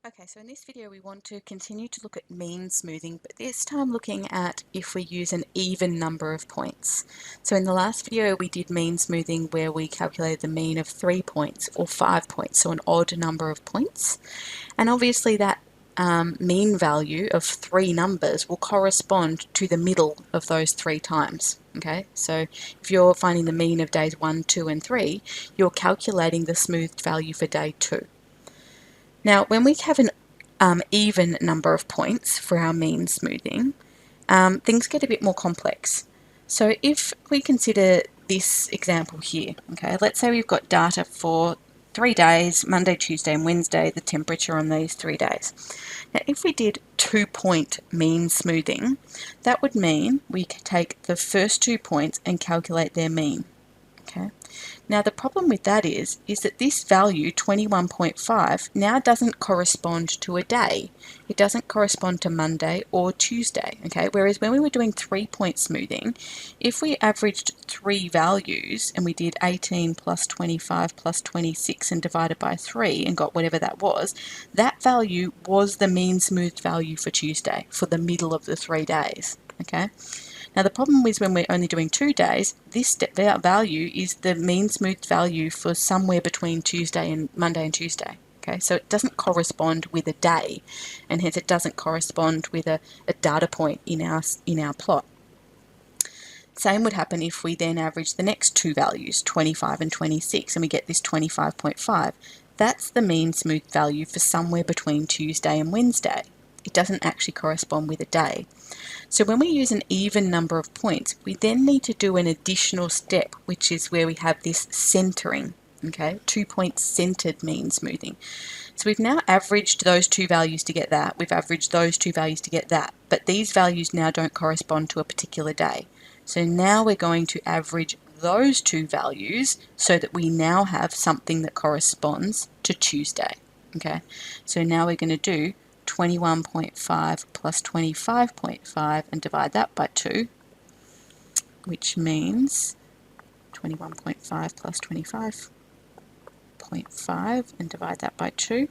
Okay, so in this video we want to continue to look at mean smoothing, but this time looking at if we use an even number of points. So in the last video we did mean smoothing where we calculated the mean of 3 points or 5 points, so an odd number of points. And obviously that mean value of 3 numbers will correspond to the middle of those 3 times. Okay, so if you're finding the mean of days 1, 2 and 3, you're calculating the smoothed value for day 2. Now, when we have an even number of points for our mean smoothing, things get a bit more complex. So if we consider this example here, okay, let's say we've got data for 3 days, Monday, Tuesday and Wednesday, the temperature on these 3 days. Now, if we did 2-point mean smoothing, that would mean we could take the first 2 points and calculate their mean. Okay. Now the problem with that is that this value 21.5 now doesn't correspond to a day. It doesn't correspond to Monday or Tuesday, okay? Whereas when we were doing 3-point smoothing, if we averaged 3 values and we did 18 plus 25 plus 26 and divided by 3 and got whatever that was, that value was the mean smoothed value for Tuesday, for the middle of the 3 days, okay? Now the problem is when we're only doing 2 days, this value is the mean smoothed value for somewhere between Monday and Tuesday. Okay, so it doesn't correspond with a day, and hence it doesn't correspond with a data point in our plot. Same would happen if we then average the next 2 values, 25 and 26, and we get this 25.5. That's the mean smoothed value for somewhere between Tuesday and Wednesday. It doesn't actually correspond with a day. So when we use an even number of points, we then need to do an additional step, which is where we have this centering, okay, 2-point centered mean smoothing. So we've now averaged those 2 values to get that, we've averaged those 2 values to get that, but these values now don't correspond to a particular day. So now we're going to average those 2 values so that we now have something that corresponds to Tuesday, okay. So now we're going to do 21.5 plus 25.5 and divide that by 2, which means 21.5 plus 25.5 and divide that by 2,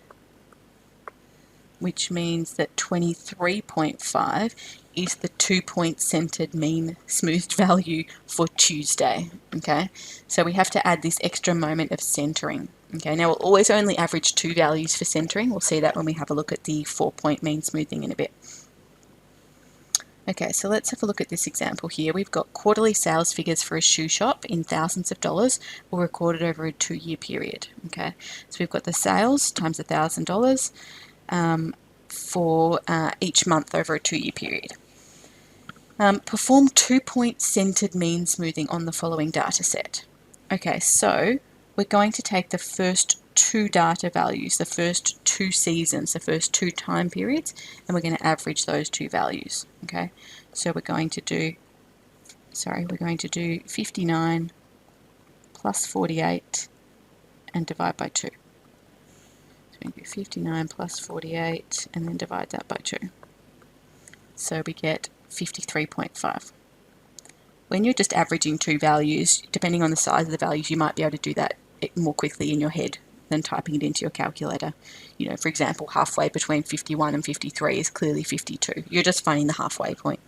which means that 23.5 is the 2-point centered mean smoothed value for Tuesday, okay? So we have to add this extra moment of centering. Okay, now we'll always only average 2 values for centering. We'll see that when we have a look at the 4-point mean smoothing in a bit. Okay, so let's have a look at this example here. We've got quarterly sales figures for a shoe shop in thousands of dollars, all recorded over a 2-year period. Okay, so we've got the sales times $1,000 for each month over a 2-year period. Perform 2-point centered mean smoothing on the following data set. Okay, so we're going to take the first 2 data values, the first 2 seasons, the first 2 time periods, and we're going to average those 2 values. Okay, so we're going to do 59 plus 48 and divide by 2. So we do 59 plus 48 and then divide that by 2. So we get 53.5. When you're just averaging 2 values, depending on the size of the values, you might be able to do that more quickly in your head than typing it into your calculator. You know, for example, halfway between 51 and 53 is clearly 52. You're just finding the halfway point.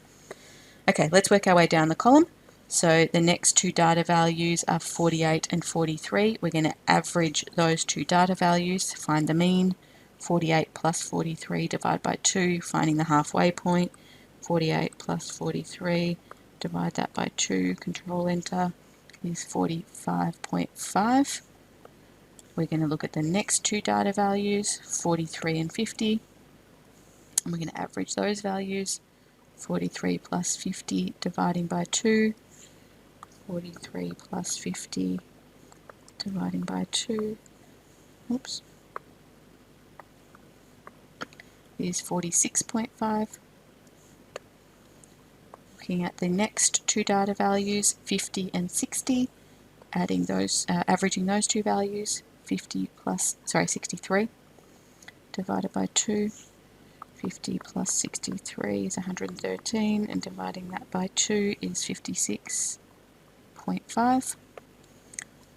Okay, let's work our way down the column. So the next 2 data values are 48 and 43. We're going to average those 2 data values, find the mean. 48 plus 43 divide by 2, finding the halfway point. 48 plus 43, divide that by 2, control enter, is 45.5. We're going to look at the next 2 data values, 43 and 50, and we're going to average those values. 43 plus 50 dividing by 2, 43 plus 50 dividing by 2, oops, is 46.5. Looking at the next 2 data values, 50 and 60, adding those, averaging those 2 values, 63 divided by 2, 50 plus 63 is 113, and dividing that by 2 is 56.5.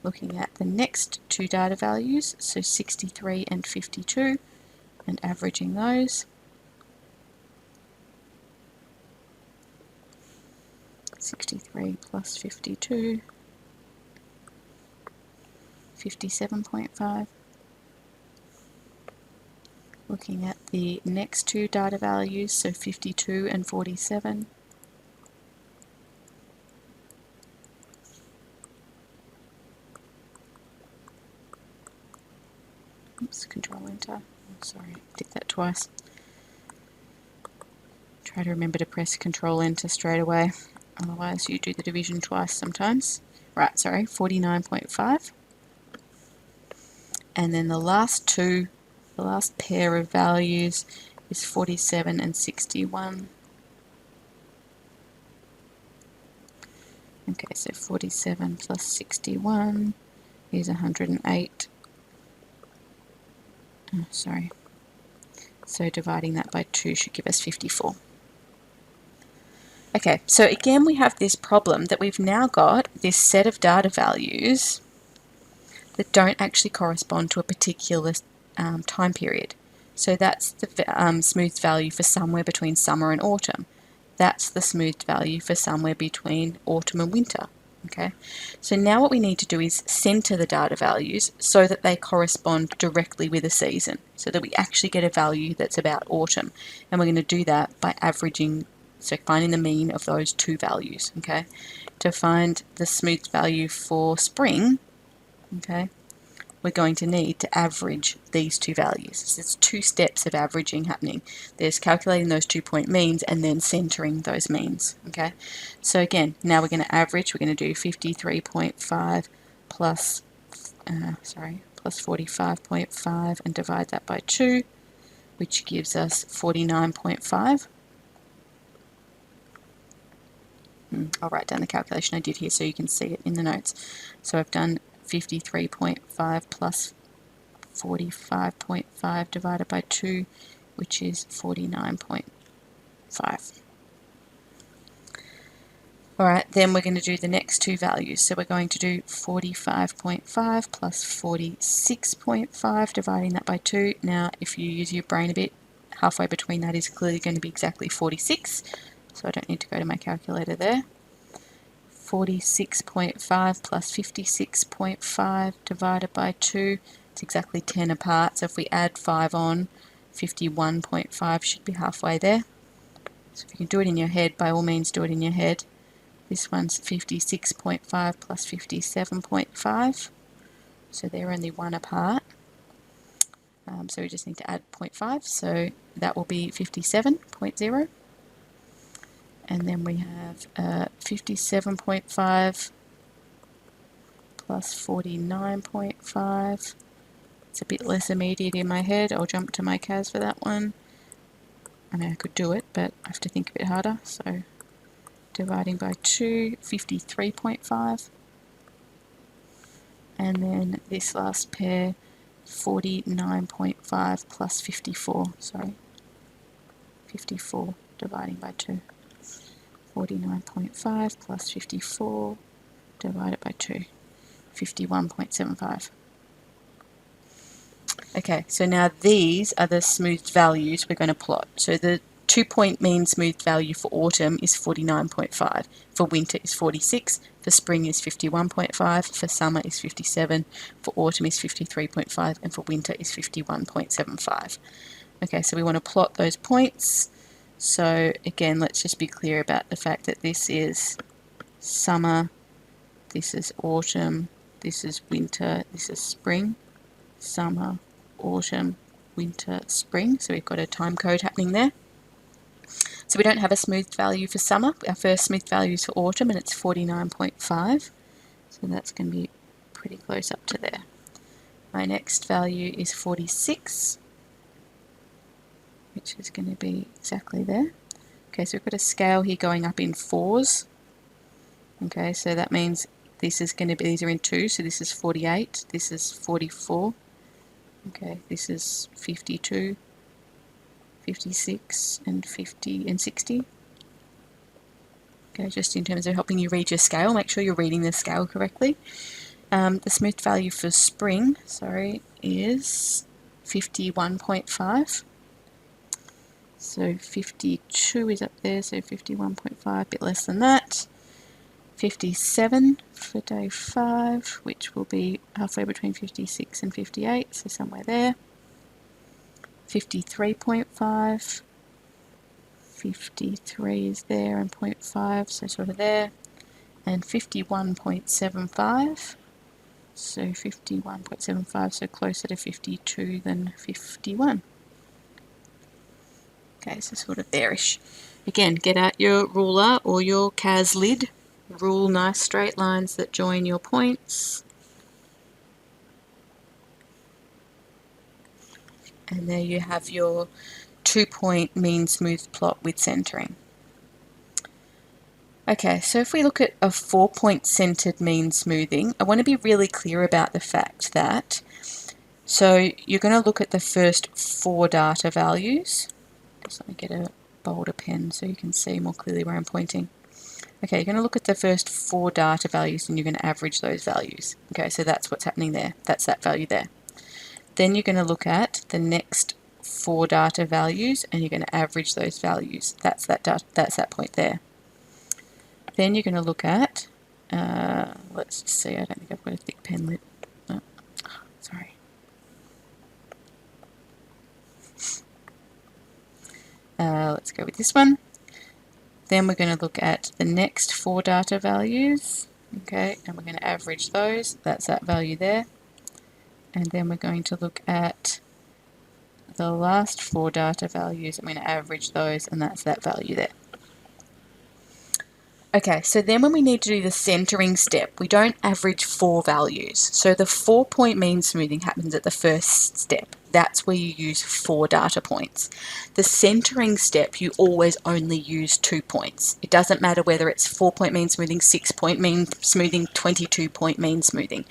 Looking at the next 2 data values, so 63 and 52, and averaging those. 63 plus 52, 57.5. Looking at the next two data values, so 52 and 47. Oops, Control Enter. Oh, sorry, did that twice. Try to remember to press Control Enter straight away, otherwise you do the division twice sometimes. Right, sorry, 49.5. And then the last two, the last pair of values is 47 and 61. Okay, so 47 plus 61 is 108. Oh, sorry. So dividing that by 2 should give us 54. Okay, so again we have this problem that we've now got this set of data values that don't actually correspond to a particular time period. So that's the smoothed value for somewhere between summer and autumn. That's the smoothed value for somewhere between autumn and winter. Okay, so now what we need to do is center the data values so that they correspond directly with a season, so that we actually get a value that's about autumn. And we're going to do that by averaging, so finding the mean of those two values. Okay, to find the smoothed value for spring, okay, we're going to need to average these two values. So there's two steps of averaging happening. There's calculating those 2-point means and then centering those means. Okay, so again, now we're going to average. We're going to do 53.5 plus 45.5 and divide that by 2, which gives us 49.5. I'll write down the calculation I did here so you can see it in the notes. So I've done 53.5 plus 45.5 divided by 2, which is 49.5. Alright, then we're going to do the next two values. So we're going to do 45.5 plus 46.5, dividing that by 2. Now, if you use your brain a bit, halfway between that is clearly going to be exactly 46, so I don't need to go to my calculator there. 46.5 plus 56.5 divided by 2, it's exactly 10 apart, so if we add 5 on, 51.5 should be halfway there. So if you can do it in your head, by all means do it in your head. This one's 56.5 plus 57.5, so they're only 1 apart. So we just need to add 0.5, so that will be 57.0. And then we have 57.5 plus 49.5. It's a bit less immediate in my head. I'll jump to my CAS for that one. I mean, I could do it, but I have to think a bit harder. So dividing by 2, 53.5. And then this last pair, 49.5 plus 54. Sorry, 54 dividing by 2. 49.5 plus 54 divided by 2, 51.75. Okay, so now these are the smoothed values we're going to plot. So the 2-point mean smoothed value for autumn is 49.5, for winter is 46, for spring is 51.5, for summer is 57, for autumn is 53.5, and for winter is 51.75. Okay, so we want to plot those points. So again, let's just be clear about the fact that this is summer, this is autumn, this is winter, this is spring. Summer, autumn, winter, spring. So we've got a time code happening there. So we don't have a smoothed value for summer. Our first smoothed value is for autumn and it's 49.5. So that's going to be pretty close up to there. My next value is 46. Which is going to be exactly there. Okay, so we've got a scale here going up in 4s. Okay, so that means this is going to be, these are in 2, so this is 48, this is 44. Okay, this is 52, 56, and 50, and 60. Okay, just in terms of helping you read your scale, make sure you're reading the scale correctly. The smoothed value for spring, is 51.5. So 52 is up there, so 51.5, a bit less than that. 57 for day 5, which will be halfway between 56 and 58, so somewhere there. 53.5. 53 is there and 0.5, so sort of there. And 51.75. So 51.75, so closer to 52 than 51. Okay, so sort of there-ish. Again, get out your ruler or your CAS lid. Rule nice straight lines that join your points. And there you have your 2-point mean smooth plot with centering. Okay, so if we look at a 4-point centered mean smoothing, I want to be really clear about the fact that, so you're going to look at the first 4 data values. Just let me get a bolder pen so you can see more clearly where I'm pointing. Okay, you're going to look at the first 4 data values and you're going to average those values. Okay, so that's what's happening there. That's that value there. Then you're going to look at the next 4 data values and you're going to average those values. That's that point there. Then you're going to look at, let's just see, I don't think I've got a thick pen lid. Oh, sorry. Let's go with this one. Then we're going to look at the next 4 data values, okay, and we're going to average those. That's that value there. And then we're going to look at the last 4 data values. I'm going to average those, and that's that value there. Okay, so then when we need to do the centering step, we don't average 4 values. So the 4-point mean smoothing happens at the first step. That's where you use 4 data points. The centering step, you always only use 2 points. It doesn't matter whether it's 4-point mean smoothing, 6-point mean smoothing, 22-point mean smoothing.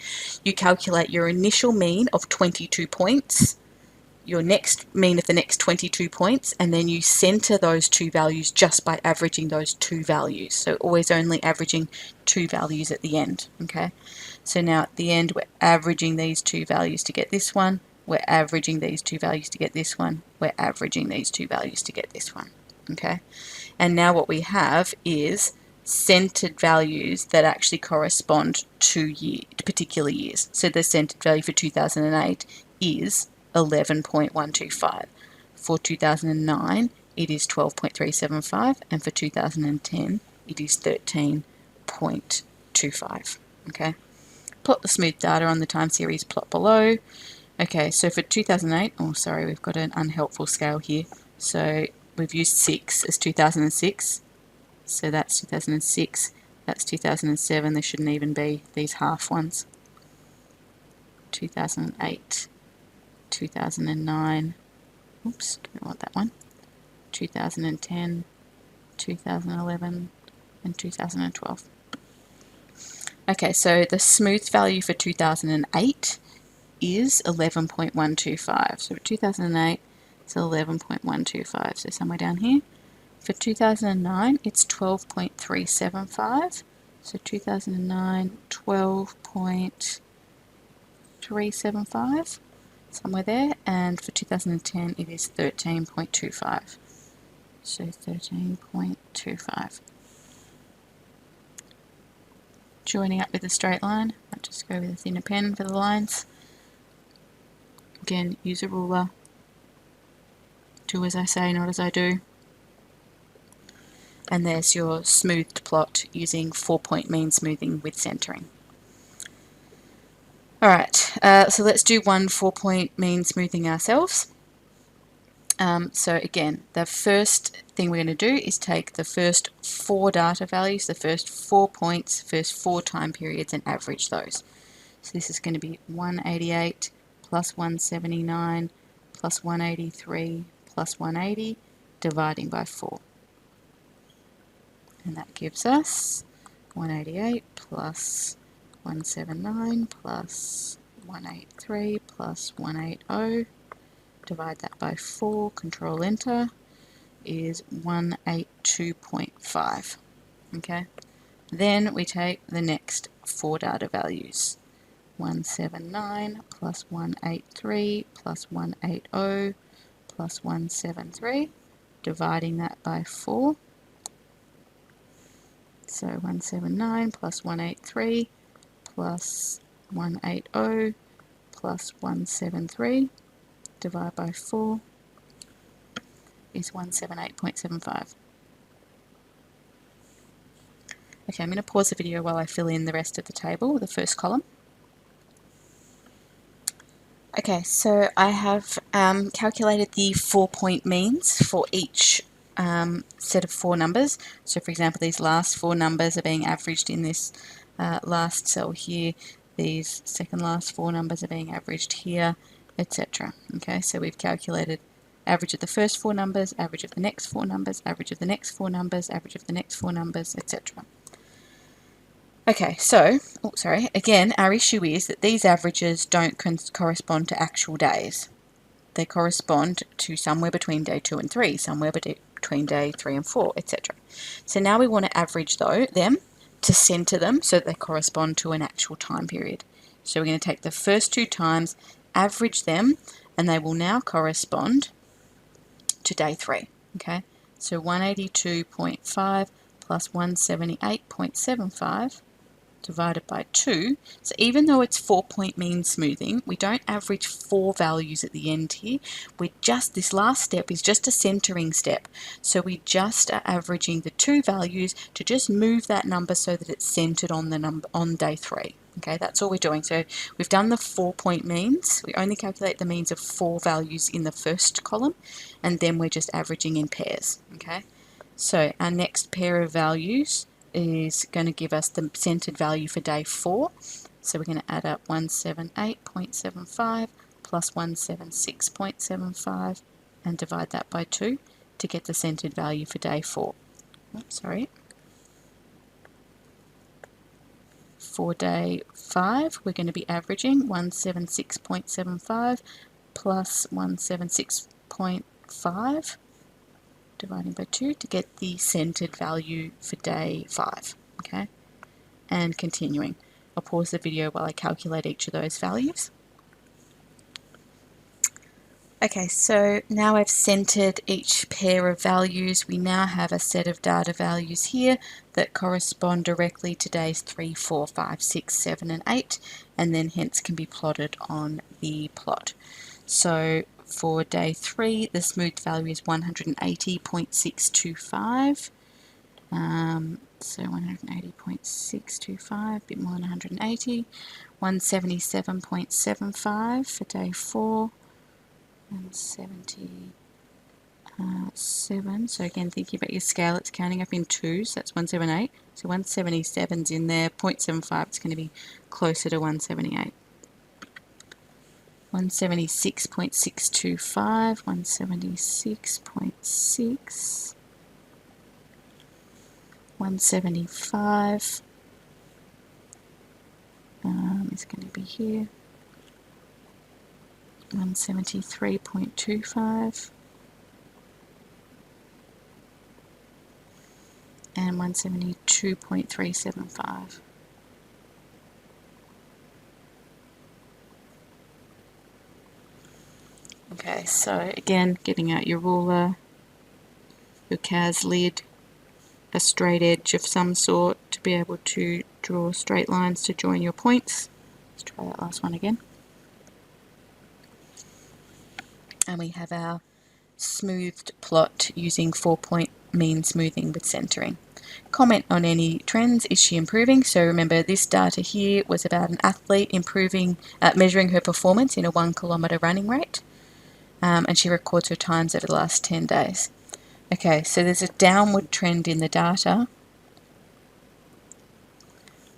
You calculate your initial mean of 22 points, your next mean of the next 22 points, and then you center those 2 values just by averaging those 2 values. So always only averaging 2 values at the end. Okay, so now at the end we're averaging these 2 values to get this one, we're averaging these 2 values to get this one, we're averaging these 2 values to get this one. Okay, and now what we have is centered values that actually correspond to particular years. So the centered value for 2008 is 11.125. For 2009 it is 12.375, and for 2010 it is 13.25. Okay, plot the smooth data on the time series plot below. Okay, so for 2008, oh sorry, we've got an unhelpful scale here, so we've used 6 as 2006, so that's 2006, that's 2007, there shouldn't even be these half ones. 2008, 2009, oops, don't want that one, 2010, 2011, and 2012. Okay, so the smooth value for 2008 is 11.125. So for 2008, it's 11.125, so somewhere down here. For 2009, it's 12.375. So 2009, 12.375. Somewhere there, and for 2010 it is 13.25. So 13.25. Joining up with a straight line, I'll just go with a thinner pen for the lines. Again, use a ruler. Do as I say, not as I do. And there's your smoothed plot using 4-point mean smoothing with centering. Alright, so let's do one 4-point mean smoothing ourselves. So again, the first thing we're going to do is take the first 4 data values, the first 4 points, first 4 time periods, and average those. So this is going to be 188 plus 179 plus 183 plus 180 dividing by 4. And that gives us 188 plus 179 plus 183 plus 180, divide that by 4, control enter, is 182.5. Okay, then we take the next 4 data values. 179 plus 183 plus 180 plus 173, dividing that by 4. So 179 plus 183 plus 180 plus 173 divided by 4 is 178.75. Okay, I'm going to pause the video while I fill in the rest of the table, the first column. Okay, so I have calculated the 4-point means for each set of 4 numbers. So for example, these last 4 numbers are being averaged in this last cell here. These second last 4 numbers are being averaged here, etc. Okay, so we've calculated average of the first 4 numbers, average of the next 4 numbers, average of the next 4 numbers, average of the next 4 numbers, etc. Okay, so, again, our issue is that these averages don't correspond to actual days. They correspond to somewhere between day 2 and 3, somewhere between day 3 and 4, etc. So now we want to average them to centre them so that they correspond to an actual time period. So we're going to take the first 2 times, average them, and they will now correspond to day 3. Okay, so 182.5 plus 178.75 divided by 2. So even though it's 4-point mean smoothing, we don't average 4 values at the end here. This last step is just a centering step. So we just are averaging the 2 values to just move that number so that it's centered on the number on day 3. Okay, that's all we're doing. So we've done the 4-point means. We only calculate the means of 4 values in the first column, and then we're just averaging in pairs. Okay, so our next pair of values is going to give us the centered value for day 4. So we're going to add up 178.75 plus 176.75 and divide that by 2 to get the centered value for day 4. For day 5, we're going to be averaging 176.75 plus 176.5, dividing by 2 to get the centered value for day 5. Okay, and continuing. I'll pause the video while I calculate each of those values. Okay, so now I've centered each pair of values. We now have a set of data values here that correspond directly to days 3, 4, 5, 6, 7, and 8, and then hence can be plotted on the plot. So for day 3, the smoothed value is 180.625. So 180.625, a bit more than 180. 177.75 for day 4. 177. So again, thinking about your scale, it's counting up in 2, so that's 178. So 177's in there. 0.75, it's going to be closer to 178. 176.625, 176.6, 175 is going to be here, 173.25, and 172.375. Okay, so again, getting out your ruler, your CAS lid, a straight edge of some sort to be able to draw straight lines to join your points. Let's try that last one again. And we have our smoothed plot using 4-point mean smoothing with centering. Comment on any trends. Is she improving? So remember, this data here was about an athlete measuring her performance in a 1 kilometre running rate. And she records her times over the last 10 days. Okay, so there's a downward trend in the data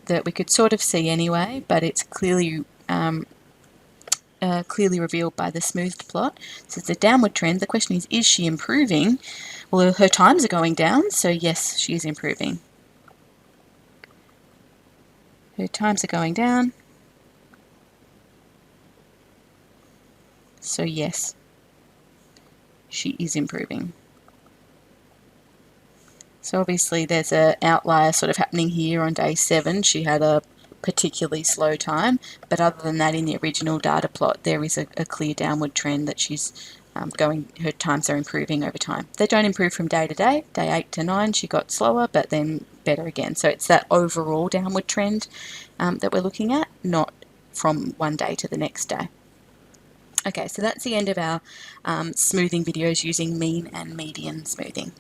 that we could sort of see anyway, but it's clearly revealed by the smoothed plot. So it's a downward trend. The question is she improving? Well, her times are going down, so yes, she is improving. Her times are going down, so yes, she is improving. So obviously there's an outlier sort of happening here on day 7. She had a particularly slow time, but other than that, in the original data plot, there is a clear downward trend that she's her times are improving over time. They don't improve from day to day. Day 8 to 9, she got slower, but then better again. So it's that overall downward trend that we're looking at, not from one day to the next day. Okay, so that's the end of our smoothing videos using mean and median smoothing.